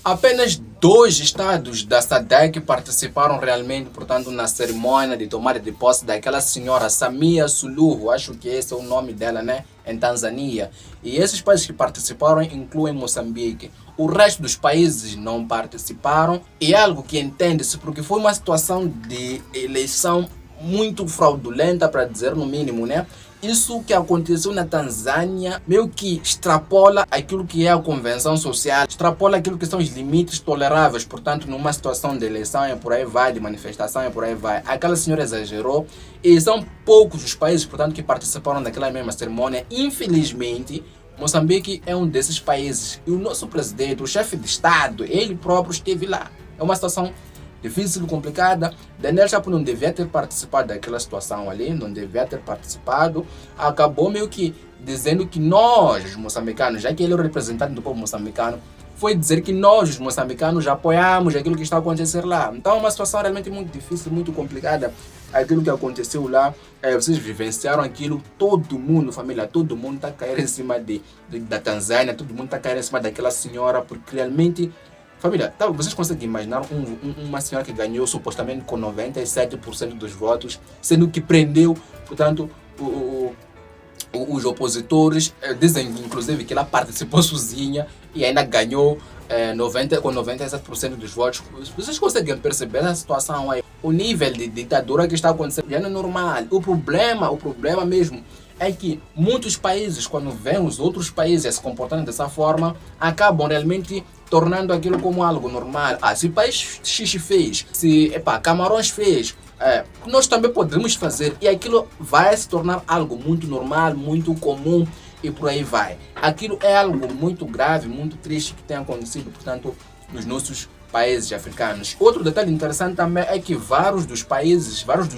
Apenas 2 estados da SADC participaram realmente, portanto, na cerimônia de tomada de posse daquela senhora Samia Suluhu, acho que esse é o nome dela, né, em Tanzânia. E esses países que participaram incluem Moçambique. O resto dos países não participaram e é algo que entende-se porque foi uma situação de eleição muito fraudulenta, para dizer no mínimo, né? Isso que aconteceu na Tanzânia meio que extrapola aquilo que é a convenção social, extrapola aquilo que são os limites toleráveis, portanto, numa situação de eleição e por aí vai, de manifestação e por aí vai. Aquela senhora exagerou e são poucos os países, portanto, que participaram daquela mesma cerimônia. Infelizmente, Moçambique é um desses países e o nosso presidente, o chefe de Estado, ele próprio esteve lá. É uma situação difícil, complicada. Daniel Chapo não devia ter participado daquela situação ali, não devia ter participado. Acabou meio que dizendo que nós, os moçambicanos, já que ele é o representante do povo moçambicano, foi dizer que nós, os moçambicanos, apoiamos aquilo que está a acontecer lá. Então é uma situação realmente muito difícil, muito complicada. Aquilo que aconteceu lá, vocês vivenciaram aquilo, todo mundo, família, todo mundo está a cair em cima da Tanzânia, todo mundo está a cair em cima daquela senhora, porque realmente... Família, vocês conseguem imaginar uma senhora que ganhou supostamente com 97% dos votos, sendo que prendeu, portanto, os opositores, dizem inclusive que ela participou sozinha e ainda ganhou com 97% dos votos. Vocês conseguem perceber a situação aí? O nível de ditadura que está acontecendo já não é normal. O problema mesmo é que muitos países, quando veem os outros países se comportando dessa forma, acabam realmente tornando aquilo como algo normal. Se o país X fez, se Camarões fez, nós também podemos fazer. E aquilo vai se tornar algo muito normal, muito comum e por aí vai. Aquilo é algo muito grave, muito triste que tem acontecido, portanto, nos nossos países africanos. Outro detalhe interessante também é que vários dos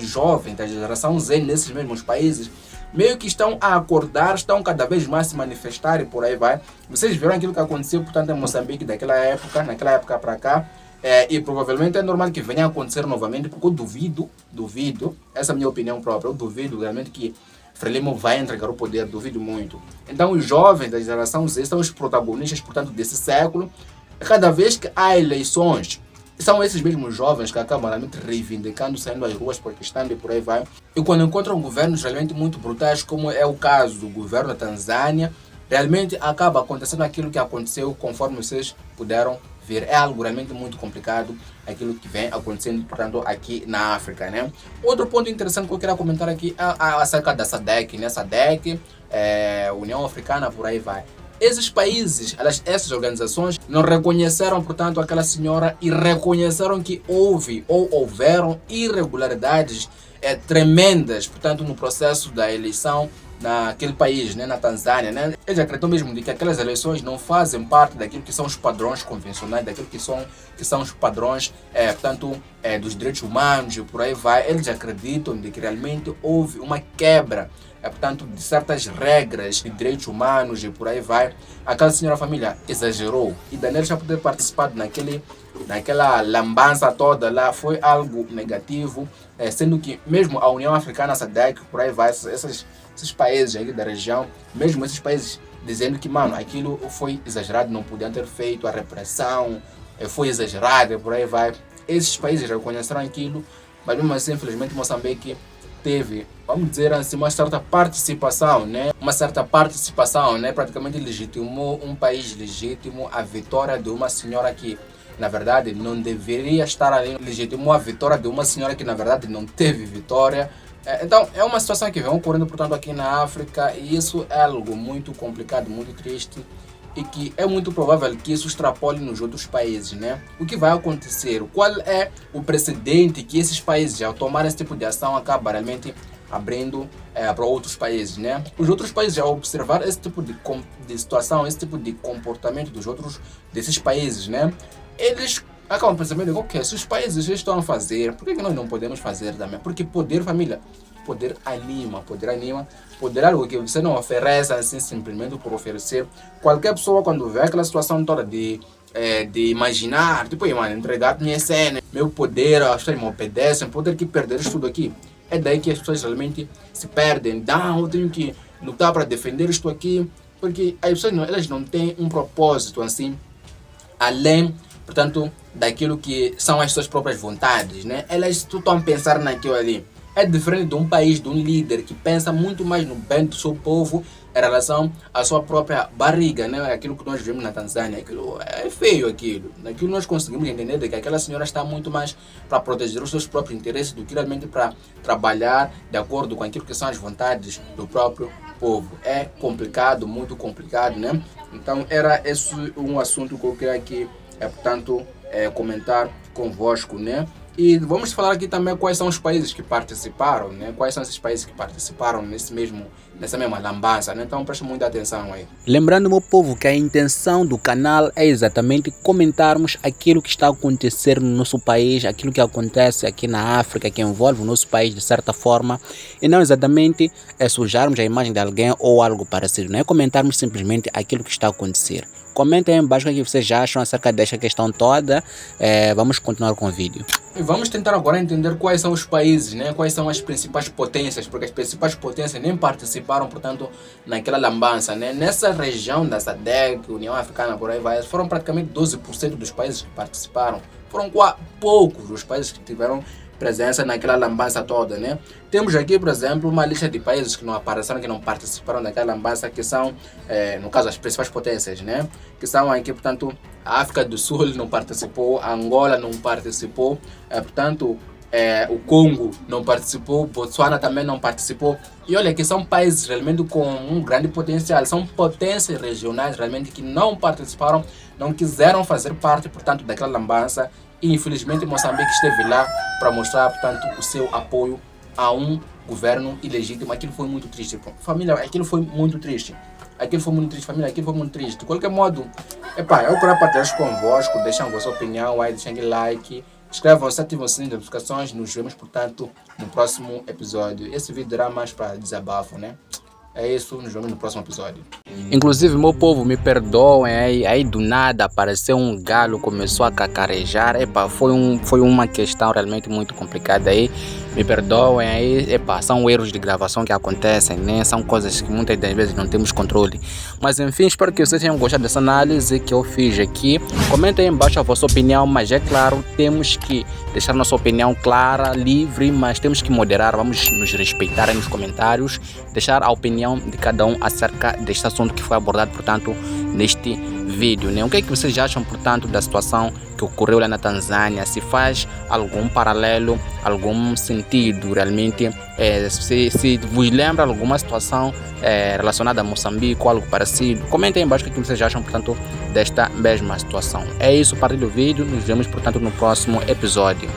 jovens da geração Z nesses mesmos países, meio que estão a acordar, estão cada vez mais se manifestar e por aí vai. Vocês viram aquilo que aconteceu, portanto, em Moçambique naquela época para cá, e provavelmente é normal que venha a acontecer novamente, porque eu duvido, essa é a minha opinião própria, eu duvido realmente que Frelimo vai entregar o poder, duvido muito. Então os jovens da geração Z são os protagonistas, portanto, desse século. Cada vez que há eleições, são esses mesmos jovens que acabam realmente reivindicando, saindo às ruas, protestando e por aí vai. E quando encontram governos realmente muito brutais, como é o caso do governo da Tanzânia, realmente acaba acontecendo aquilo que aconteceu, conforme vocês puderam ver. É algo realmente muito complicado, aquilo que vem acontecendo, portanto, aqui na África, né? Outro ponto interessante que eu queria comentar aqui é acerca da SADC, né? SADC, União Africana, por aí vai. Esses países, essas organizações não reconheceram, portanto, aquela senhora e reconheceram que houveram irregularidades tremendas, portanto, no processo da eleição naquele país, né, na Tanzânia, né? Eles acreditam mesmo de que aquelas eleições não fazem parte daquilo que são os padrões convencionais, daquilo que são os padrões, portanto, dos direitos humanos e por aí vai. Eles acreditam de que realmente houve uma quebra, portanto, de certas regras de direitos humanos e por aí vai. Aquela senhora família exagerou e Daniel já poder participar naquela lambança toda lá foi algo negativo, sendo que mesmo a União Africana, a SADC, por aí vai, esses países aí da região, mesmo esses países dizendo que, mano, aquilo foi exagerado, não podiam ter feito, a repressão foi exagerada, por aí vai. Esses países reconheceram aquilo, mas mesmo assim, infelizmente, Moçambique teve, vamos dizer assim, uma certa participação, né? Praticamente legitimou um país legítimo a vitória de uma senhora que, na verdade, não deveria estar ali. Legitimou a vitória de uma senhora que, na verdade, não teve vitória. Então, é uma situação que vem ocorrendo, portanto, aqui na África e isso é algo muito complicado, muito triste e que é muito provável que isso extrapole nos outros países, né? O que vai acontecer? Qual é o precedente que esses países, ao tomar esse tipo de ação, acabam realmente abrindo para outros países, né? Os outros países, ao observar esse tipo de situação, esse tipo de comportamento desses países, né? Eles acabam pensando, ok, se os países já estão a fazer, por que nós não podemos fazer também? Porque poder, família, poder anima, poder é algo que você não oferece assim simplesmente por oferecer. Qualquer pessoa quando vê aquela situação toda de imaginar, tipo, mano, entregar minha cena, meu poder, as pessoas me obedecem, poder que perder isso tudo aqui. É daí que as pessoas realmente se perdem. Não, eu tenho que lutar para defender isto aqui, porque as pessoas elas não têm um propósito assim, além portanto, daquilo que são as suas próprias vontades, né? Elas estão a pensar naquilo ali. É diferente de um país, de um líder que pensa muito mais no bem do seu povo em relação à sua própria barriga, né? Aquilo que nós vemos na Tanzânia, aquilo é feio aquilo. Naquilo nós conseguimos entender de que aquela senhora está muito mais para proteger os seus próprios interesses do que realmente para trabalhar de acordo com aquilo que são as vontades do próprio povo. É complicado, muito complicado, né? Então era esse um assunto que eu queria aqui, portanto, comentar convosco, né? E vamos falar aqui também quais são os países que participaram, né? Quais são esses países que participaram nessa mesma lambança, né? Então preste muita atenção aí. Lembrando, meu povo, que a intenção do canal é exatamente comentarmos aquilo que está a acontecer no nosso país, aquilo que acontece aqui na África, que envolve o nosso país de certa forma, e não exatamente sujarmos a imagem de alguém ou algo parecido, não é comentarmos simplesmente aquilo que está a acontecer. Comentem aí embaixo o que vocês acham acerca desta questão toda. Vamos continuar com o vídeo. E vamos tentar agora entender quais são os países, né? Quais são as principais potências, porque as principais potências nem participaram, portanto, naquela lambança, né? Nessa região da SADC, União Africana, por aí vai, foram praticamente 12% dos países que participaram. Foram poucos os países que tiveram presença naquela lambança toda, né? Temos aqui, por exemplo, uma lista de países que não apareceram, que não participaram daquela lambança, que são, no caso, as principais potências, né? Que são aqui, portanto, a África do Sul não participou, a Angola não participou, portanto, o Congo não participou, Botsuana também não participou. E olha que são países realmente com um grande potencial, são potências regionais realmente que não participaram, não quiseram fazer parte, portanto, daquela lambança. E infelizmente Moçambique esteve lá para mostrar, portanto, o seu apoio a um governo ilegítimo. Aquilo foi muito triste. Família, aquilo foi muito triste. Aquilo foi muito triste, família, aquilo foi muito triste. De qualquer modo, eu quero partilhar isso convosco, deixem a vossa opinião aí, deixem like, inscrevam-se, ativam o sininho de notificações. Nos vemos, portanto, no próximo episódio. Esse vídeo irá mais para desabafo, né? É isso, nos vemos no próximo episódio. Inclusive, meu povo, me perdoem, aí do nada apareceu um galo, começou a cacarejar. Foi uma questão realmente muito complicada aí. Me perdoem aí, são erros de gravação que acontecem, né? São coisas que muitas das vezes não temos controle. Mas enfim, espero que vocês tenham gostado dessa análise que eu fiz aqui. Comentem aí embaixo a vossa opinião, mas é claro, temos que deixar nossa opinião clara, livre, mas temos que moderar, vamos nos respeitar aí nos comentários, deixar a opinião de cada um acerca deste assunto que foi abordado, portanto, neste vídeo, né? O que é que vocês acham, portanto, da situação que ocorreu lá na Tanzânia? Se faz algum paralelo, algum sentido realmente, se vos lembra alguma situação relacionada a Moçambique ou algo parecido, comentem aí embaixo o que vocês acham, portanto, desta mesma situação. É isso, partilhe o vídeo, nos vemos, portanto, no próximo episódio.